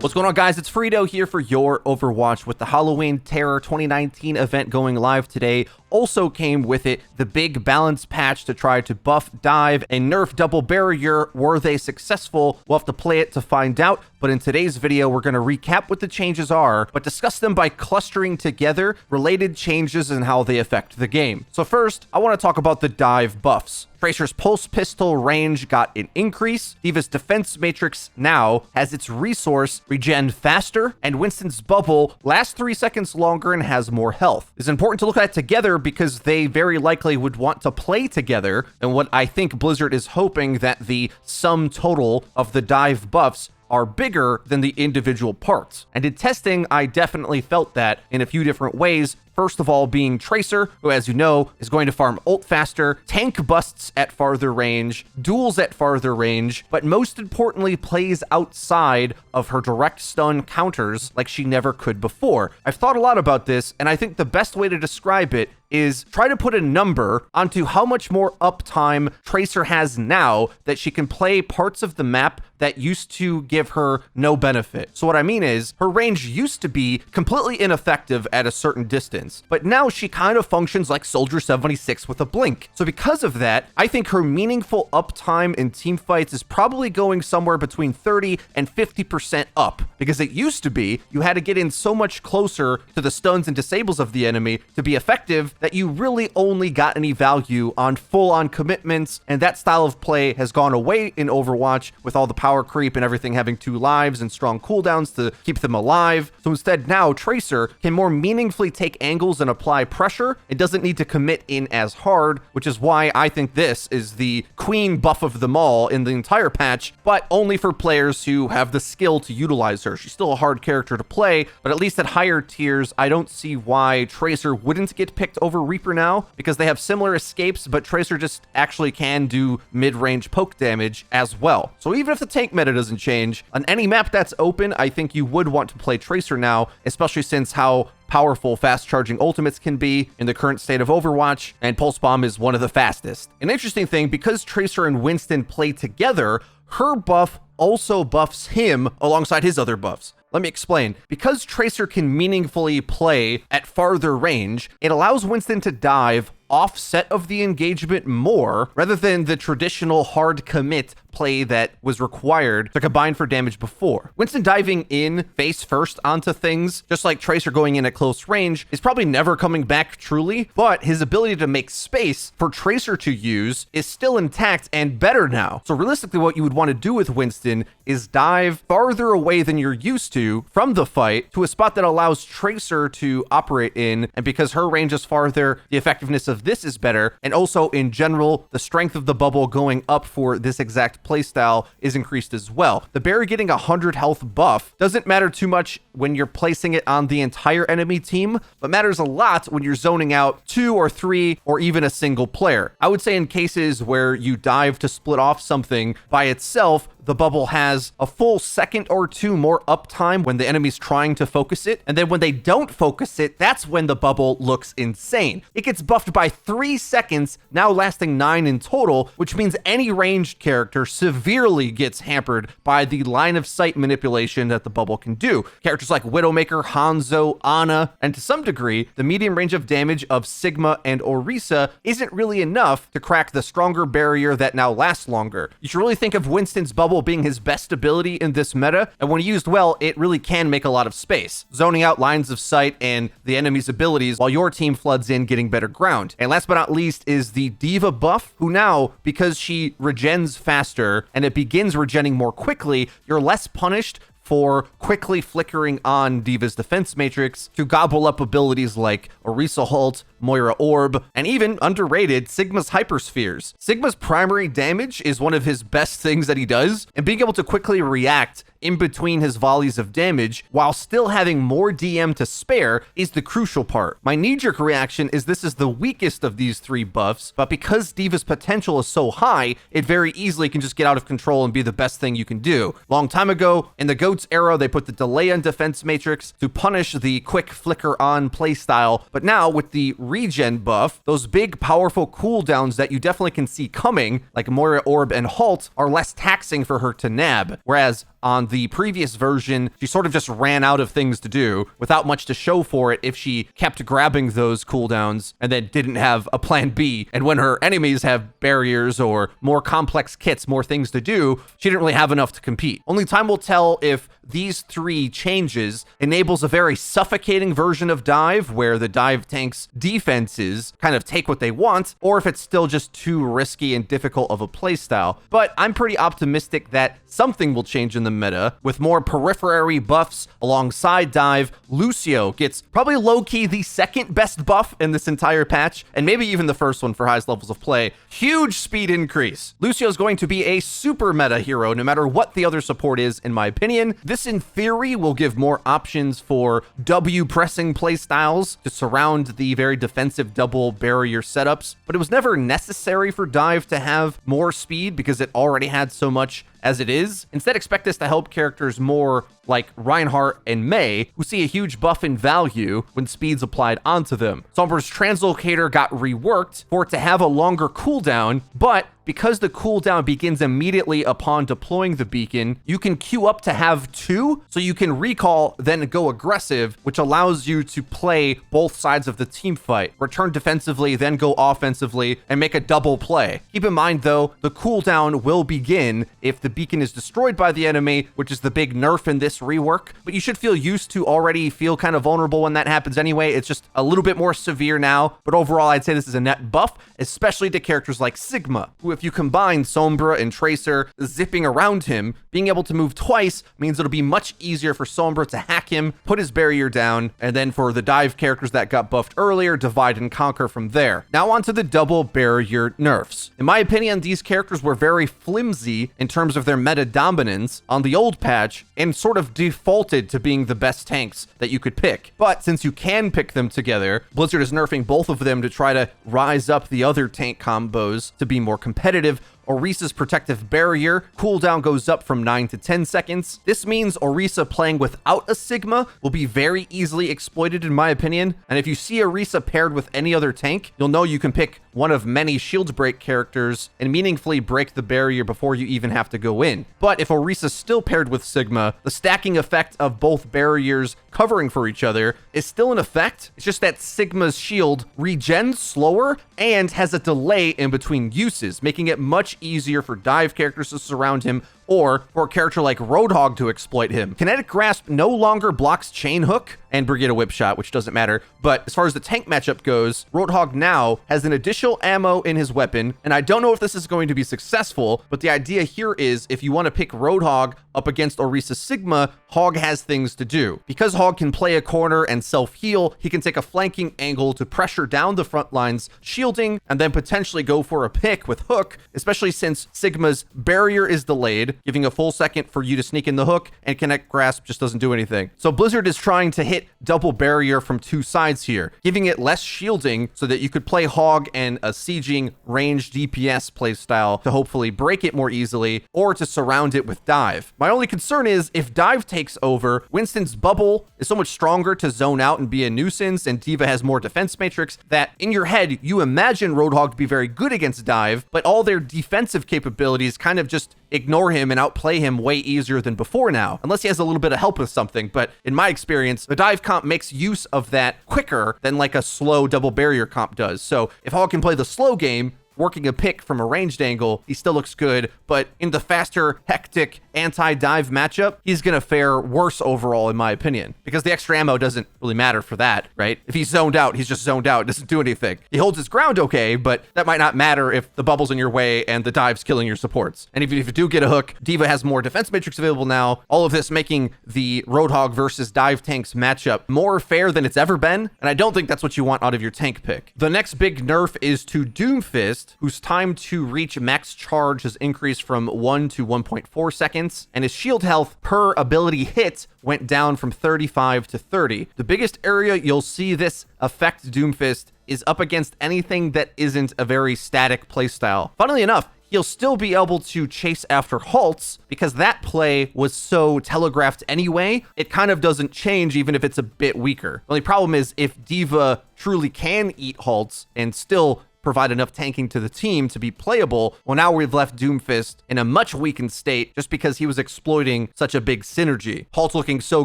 What's going on, guys? It's FREEDO here for Your Overwatch. With the Holloween Terror 2019 event going live today, also came with it the big balance patch to try to buff dive and nerf double barrier. Were they successful? We'll have to play it to find out, but in today's video we're going to recap what the changes are, but discuss them by clustering together related changes and how they affect the game. So first, I want to talk about the dive buffs. Tracer's pulse pistol range got an increase. D.Va's defense matrix now has its resource regen faster, and Winston's bubble lasts 3 seconds longer and has more health. It's important to look at together because they very likely would want to play together, and what I think Blizzard is hoping that the sum total of the dive buffs are bigger than the individual parts. And in testing, I definitely felt that in a few different ways. First of all, being Tracer, who, as you know, is going to farm ult faster, tank busts at farther range, duels at farther range, but most importantly, plays outside of her direct stun counters like she never could before. I've thought a lot about this, and I think the best way to describe it is try to put a number onto how much more uptime Tracer has now that she can play parts of the map that used to give her no benefit. So what I mean is, her range used to be completely ineffective at a certain distance, but now she kind of functions like Soldier 76 with a blink. So because of that, I think her meaningful uptime in teamfights is probably going somewhere between 30 and 50% up, because it used to be you had to get in so much closer to the stuns and disables of the enemy to be effective that you really only got any value on full-on commitments, and that style of play has gone away in Overwatch with all the power creep and everything having 2 lives and strong cooldowns to keep them alive. So instead now Tracer can more meaningfully take angles and apply pressure. It doesn't need to commit in as hard, which is why I think this is the queen buff of them all in the entire patch, but only for players who have the skill to utilize her. She's still a hard character to play, but at least at higher tiers, I don't see why Tracer wouldn't get picked over Reaper now, because they have similar escapes, but Tracer just actually can do mid-range poke damage as well. So even if the tank meta doesn't change, on any map that's open, I think you would want to play Tracer now, especially since how powerful fast charging ultimates can be in the current state of Overwatch, and Pulse Bomb is one of the fastest. An interesting thing, because Tracer and Winston play together, her buff also buffs him alongside his other buffs. Let me explain. Because Tracer can meaningfully play at farther range, it allows Winston to dive offset of the engagement more rather than the traditional hard commit play that was required to combine for damage before. Winston diving in face first onto things, just like Tracer going in at close range, is probably never coming back truly, but his ability to make space for Tracer to use is still intact and better now. So realistically, what you would want to do with Winston is dive farther away than you're used to from the fight to a spot that allows Tracer to operate in, and because her range is farther, the effectiveness of this is better, and also in general, the strength of the bubble going up for this exact playstyle is increased as well. The berry getting 100 health buff doesn't matter too much when you're placing it on the entire enemy team, but matters a lot when you're zoning out 2 or 3 or even a single player. I would say in cases where you dive to split off something by itself, the bubble has a full second or 2 more uptime when the enemy's trying to focus it, and then when they don't focus it, that's when the bubble looks insane. It gets buffed by 3 seconds, now lasting 9 in total, which means any ranged character severely gets hampered by the line of sight manipulation that the bubble can do. Characters like Widowmaker, Hanzo, Ana, and to some degree, the medium range of damage of Sigma and Orisa isn't really enough to crack the stronger barrier that now lasts longer. You should really think of Winston's bubble being his best ability in this meta, and when used well, it really can make a lot of space, zoning out lines of sight and the enemy's abilities while your team floods in getting better ground. And last but not least is the D.Va buff, who now, because she regens faster and it begins regenning more quickly, you're less punished for quickly flickering on D.Va's defense matrix to gobble up abilities like Orisa Halt, Moira Orb, and even underrated Sigma's Hyperspheres. Sigma's primary damage is one of his best things that he does, and being able to quickly react in between his volleys of damage while still having more DM to spare is the crucial part. My knee-jerk reaction is this is the weakest of these 3 buffs, but because D.Va's potential is so high, it very easily can just get out of control and be the best thing you can do. Long time ago, in the Ghost Goat's era, they put the delay on defense matrix to punish the quick flicker on playstyle. But now with the regen buff, those big powerful cooldowns that you definitely can see coming, like Moira Orb and Halt, are less taxing for her to nab. Whereas on the previous version, she sort of just ran out of things to do without much to show for it if she kept grabbing those cooldowns and then didn't have a plan B. And when her enemies have barriers or more complex kits, more things to do, she didn't really have enough to compete. Only time will tell if these 3 changes enables a very suffocating version of dive where the dive tank's defenses kind of take what they want, or if it's still just too risky and difficult of a playstyle. But I'm pretty optimistic that something will change in the meta with more periphery buffs alongside dive. Lucio gets probably low-key the second best buff in this entire patch, and maybe even the first one for highest levels of play. Huge speed increase. Lucio is going to be a super meta hero no matter what the other support is, in my opinion. This, in theory, will give more options for W pressing playstyles to surround the very defensive double barrier setups, but it was never necessary for dive to have more speed because it already had so much as it is. Instead, expect this to help characters more like Reinhardt and Mei, who see a huge buff in value when speed's applied onto them. Sombra's Translocator got reworked for it to have a longer cooldown, but because the cooldown begins immediately upon deploying the beacon, you can queue up to have 2, so you can recall, then go aggressive, which allows you to play both sides of the team fight. Return defensively, then go offensively, and make a double play. Keep in mind, though, the cooldown will begin if the beacon is destroyed by the enemy, which is the big nerf in this rework, but you should feel used to already feel kind of vulnerable when that happens anyway. It's just a little bit more severe now, but overall, I'd say this is a net buff, especially to characters like Sigma, who, if you combine Sombra and Tracer zipping around him, being able to move twice means it'll be much easier for Sombra to hack him, put his barrier down, and then for the dive characters that got buffed earlier, divide and conquer from there. Now onto the double barrier nerfs. In my opinion, these characters were very flimsy in terms of their meta dominance on the old patch and sort of defaulted to being the best tanks that you could pick. But since you can pick them together, Blizzard is nerfing both of them to try to rise up the other tank combos to be more competitive. Orisa's protective barrier cooldown goes up from 9 to 10 seconds. This means Orisa playing without a Sigma will be very easily exploited, in my opinion. And if you see Orisa paired with any other tank, you'll know you can pick one of many shield break characters and meaningfully break the barrier before you even have to go in. But if Orisa's still paired with Sigma, the stacking effect of both barriers covering for each other is still in effect. It's just that Sigma's shield regens slower and has a delay in between uses, making it much easier for dive characters to surround him or for a character like Roadhog to exploit him. Kinetic Grasp no longer blocks Chain Hook and Brigade Whip Shot, which doesn't matter. But as far as the tank matchup goes, Roadhog now has an additional ammo in his weapon, and I don't know if this is going to be successful, but the idea here is if you want to pick Roadhog up against Orisa Sigma, Hog has things to do. Because Hog can play a corner and self-heal, he can take a flanking angle to pressure down the front lines, shielding, and then potentially go for a pick with Hook, especially since Sigma's barrier is delayed, giving a full second for you to sneak in the hook, and Kinetic Grasp just doesn't do anything. So Blizzard is trying to hit double barrier from 2 sides here, giving it less shielding so that you could play Hog and a sieging ranged DPS playstyle to hopefully break it more easily, or to surround it with dive. My only concern is if dive takes over, Winston's bubble is so much stronger to zone out and be a nuisance, and D.Va has more defense matrix, that in your head, you imagine Roadhog to be very good against dive, but all their defensive capabilities kind of just ignore him and outplay him way easier than before now, unless he has a little bit of help with something. But in my experience, the dive comp makes use of that quicker than like a slow double barrier comp does. So if Hog can play the slow game, working a pick from a ranged angle, he still looks good, but in the faster, hectic, anti-dive matchup, he's gonna fare worse overall, in my opinion, because the extra ammo doesn't really matter for that, right? If he's zoned out, he's just zoned out, it doesn't do anything. He holds his ground okay, but that might not matter if the bubble's in your way and the dive's killing your supports. And even if you do get a hook, D.Va has more defense matrix available now, all of this making the Roadhog versus dive tanks matchup more fair than it's ever been, and I don't think that's what you want out of your tank pick. The next big nerf is to Doomfist, whose time to reach max charge has increased from 1 to 1.4 seconds, and his shield health per ability hit went down from 35 to 30. The biggest area you'll see this affect Doomfist is up against anything that isn't a very static playstyle. Funnily enough, he'll still be able to chase after halts because that play was so telegraphed anyway. It kind of doesn't change even if it's a bit weaker. The only problem is if D.Va truly can eat halts and still provide enough tanking to the team to be playable, well, now we've left Doomfist in a much weakened state just because he was exploiting such a big synergy. Halt's looking so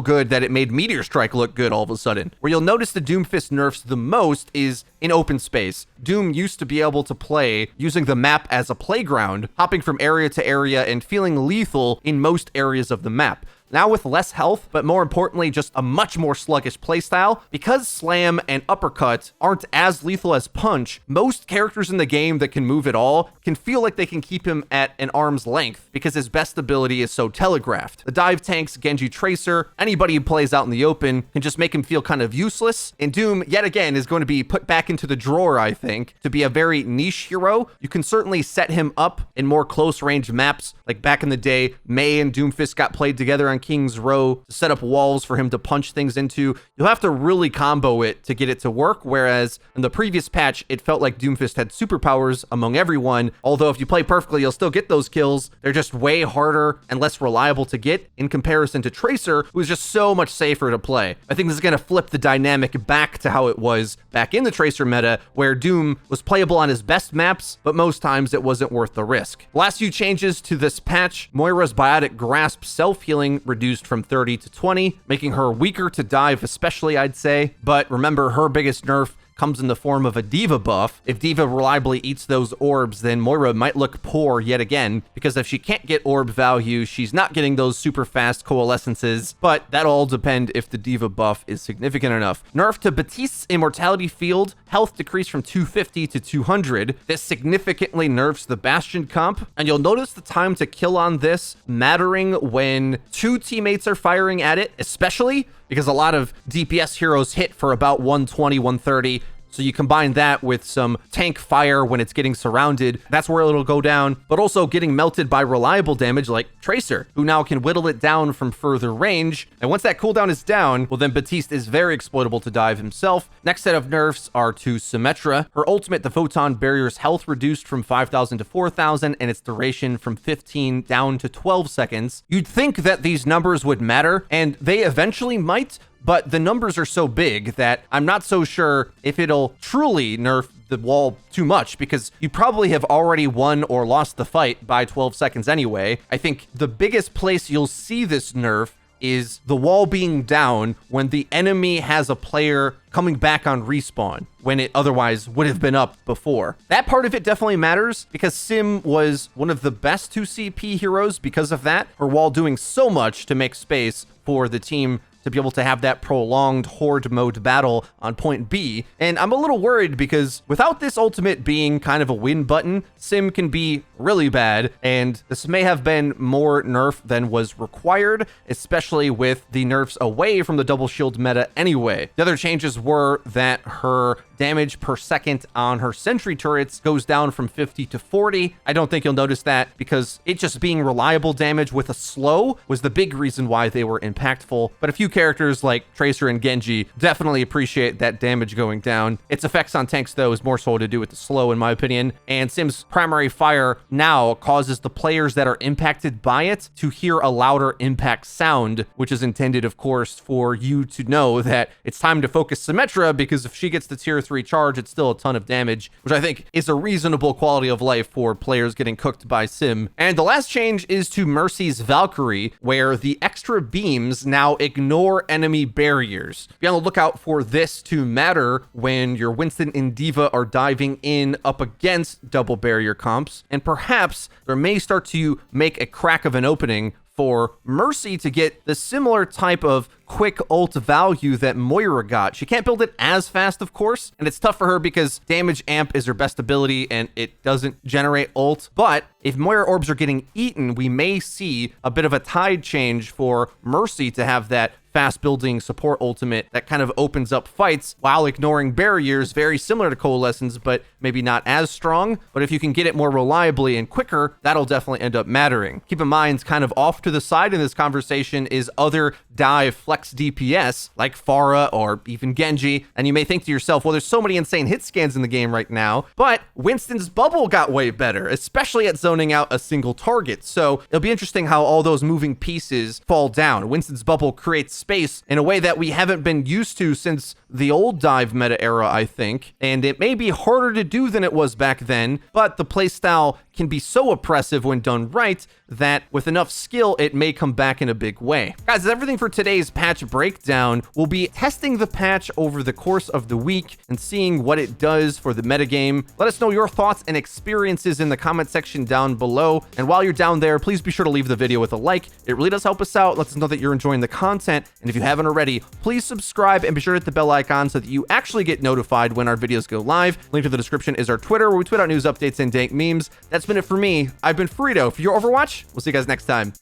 good that it made Meteor Strike look good all of a sudden. Where you'll notice the Doomfist nerfs the most is in open space. Doom used to be able to play using the map as a playground, hopping from area to area and feeling lethal in most areas of the map. Now with less health, but more importantly, just a much more sluggish playstyle, because Slam and Uppercut aren't as lethal as Punch, most characters in the game that can move at all can feel like they can keep him at an arm's length because his best ability is so telegraphed. The dive tanks, Genji Tracer, anybody who plays out in the open can just make him feel kind of useless. And Doom, yet again, is going to be put back into the drawer, I think, to be a very niche hero. You can certainly set him up in more close range maps. Like back in the day, Mei and Doomfist got played together on King's Row to set up walls for him to punch things into. You'll have to really combo it to get it to work, whereas in the previous patch, it felt like Doomfist had superpowers among everyone, although if you play perfectly, you'll still get those kills. They're just way harder and less reliable to get in comparison to Tracer, who's just so much safer to play. I think this is going to flip the dynamic back to how it was back in the Tracer meta, where Doom was playable on his best maps, but most times it wasn't worth the risk. The last few changes to this patch: Moira's Biotic Grasp self-healing reduced from 30 to 20, making her weaker to dive especially, I'd say. But remember, her biggest nerf comes in the form of a D.Va buff. If D.Va reliably eats those orbs, then Moira might look poor yet again, because if she can't get orb value, she's not getting those super fast coalescences, but that'll all depend if the D.Va buff is significant enough. Nerf to Batiste's Immortality Field, health decreased from 250 to 200. This significantly nerfs the Bastion comp, and you'll notice the time to kill on this mattering when two teammates are firing at it, especially because a lot of DPS heroes hit for about 120, 130. So you combine that with some tank fire when it's getting surrounded, that's where it'll go down, but also getting melted by reliable damage like Tracer, who now can whittle it down from further range. And once that cooldown is down, well, then Batiste is very exploitable to dive himself. Next set of nerfs are to Symmetra. Her ultimate, the Photon Barrier's health reduced from 5,000 to 4,000 and its duration from 15 down to 12 seconds. You'd think that these numbers would matter, and they eventually might, but the numbers are so big that I'm not so sure if it'll truly nerf the wall too much, because you probably have already won or lost the fight by 12 seconds anyway. I think the biggest place you'll see this nerf is the wall being down when the enemy has a player coming back on respawn, when it otherwise would have been up before. That part of it definitely matters, because Sim was one of the best 2CP heroes because of that, her wall doing so much to make space for the team to be able to have that prolonged horde mode battle on point B. And I'm a little worried because without this ultimate being kind of a win button, Sim can be really bad, and this may have been more nerf than was required, especially with the nerfs away from the double shield meta anyway. The other changes were that her damage per second on her sentry turrets goes down from 50 to 40. I don't think you'll notice that, because it just being reliable damage with a slow was the big reason why they were impactful. But a few characters like Tracer and Genji definitely appreciate that damage going down. Its effects on tanks, though, is more so to do with the slow, in my opinion. And Sim's primary fire now causes the players that are impacted by it to hear a louder impact sound, which is intended, of course, for you to know that it's time to focus Symmetra, because if she gets the tier 3 charge, it's still a ton of damage, which I think is a reasonable quality of life for players getting cooked by Sim. And the last change is to Mercy's Valkyrie, where the extra beams now ignore enemy barriers. Be on the lookout for this to matter when your Winston and D.Va are diving in up against double barrier comps, and perhaps there may start to make a crack of an opening for Mercy to get the similar type of quick ult value that Moira got. She can't build it as fast, of course, and it's tough for her because damage amp is her best ability and it doesn't generate ult. But if Moira orbs are getting eaten, we may see a bit of a tide change for Mercy to have that fast building support ultimate that kind of opens up fights while ignoring barriers, very similar to Coalescence, but maybe not as strong. But if you can get it more reliably and quicker, that'll definitely end up mattering. Keep in mind, it's kind of off to to the side in this conversation is other dive flex DPS like Pharah or even Genji. And you may think to yourself, well, there's so many insane hit scans in the game right now, but Winston's bubble got way better, especially at zoning out a single target. So it'll be interesting how all those moving pieces fall down. Winston's bubble creates space in a way that we haven't been used to since the old dive meta era, I think. And it may be harder to do than it was back then, but the playstyle can be so oppressive when done right that with enough skill, it may come back in a big way. Guys, that's everything for today's patch breakdown. We'll be testing the patch over the course of the week and seeing what it does for the metagame. Let us know your thoughts and experiences in the comment section down below. And while you're down there, please be sure to leave the video with a like. It really does help us out. Lets us know that you're enjoying the content. And if you haven't already, please subscribe and be sure to hit the bell icon so that you actually get notified when our videos go live. Link to the description is our Twitter, where we tweet out news updates and dank memes. That's been it for me. I've been FREEDO for your Overwatch. We'll see you guys next time.